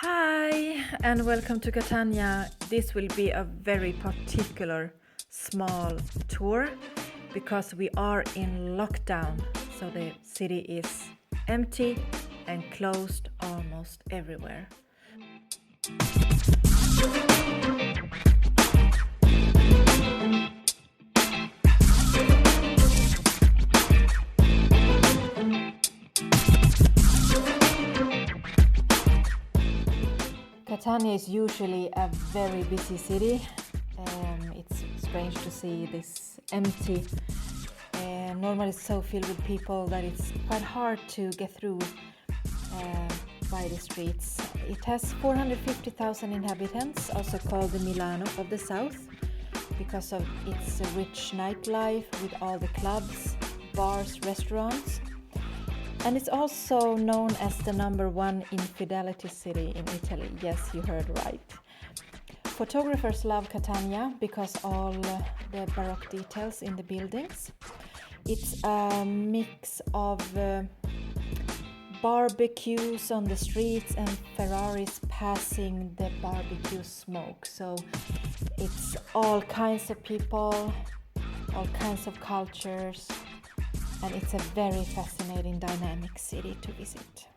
Hi and welcome to Catania. This will be a very particular small tour because we are in lockdown, so the city is empty and closed almost everywhere. Catania is usually a very busy city. It's strange to see this empty. Normally it's so filled with people that it's quite hard to get through by the streets. It has 450,000 inhabitants, also called the Milano of the South, because of its rich nightlife with all the clubs, bars, restaurants. And it's also known as the #1 infidelity city in Italy. Yes, you heard right. Photographers love Catania because all the baroque details in the buildings. It's a mix of barbecues on the streets and Ferraris passing the barbecue smoke. So it's all kinds of people, all kinds of cultures. And it's a very fascinating, dynamic city to visit.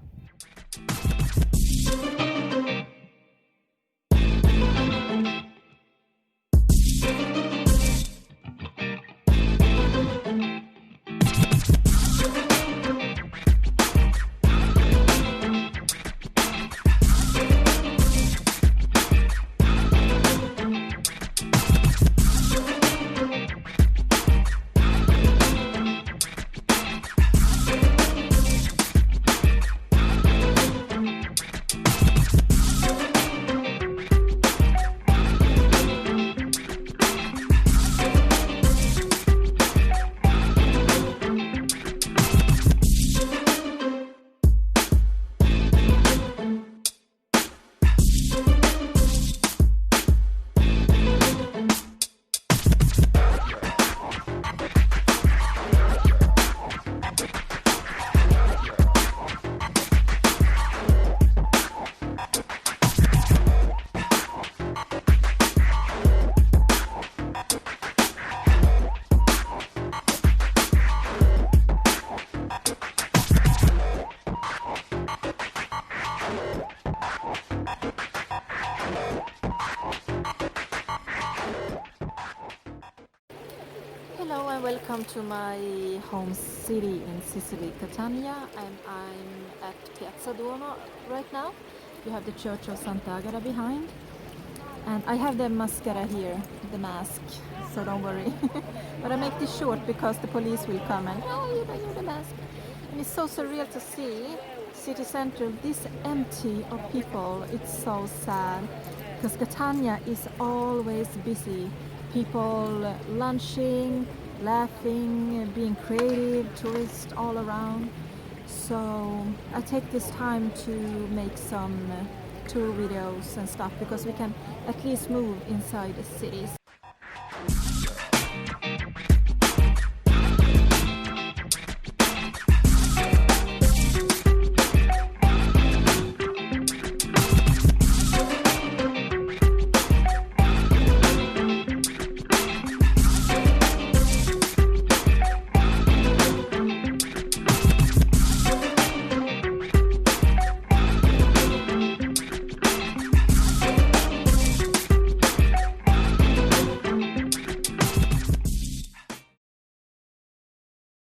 Hello and welcome to my home city in Sicily, Catania, and I'm at Piazza Duomo right now. You have the Church of Sant'Agata behind, and I have the mascara here, the mask, so don't worry. But I make this short because the police will come and, you don't need the mask. And it's so surreal to see city center this empty of people. It's so sad because Catania is always busy. People lunching, laughing, being creative, tourists all around. So I take this time to make some tour videos and stuff because we can at least move inside the cities.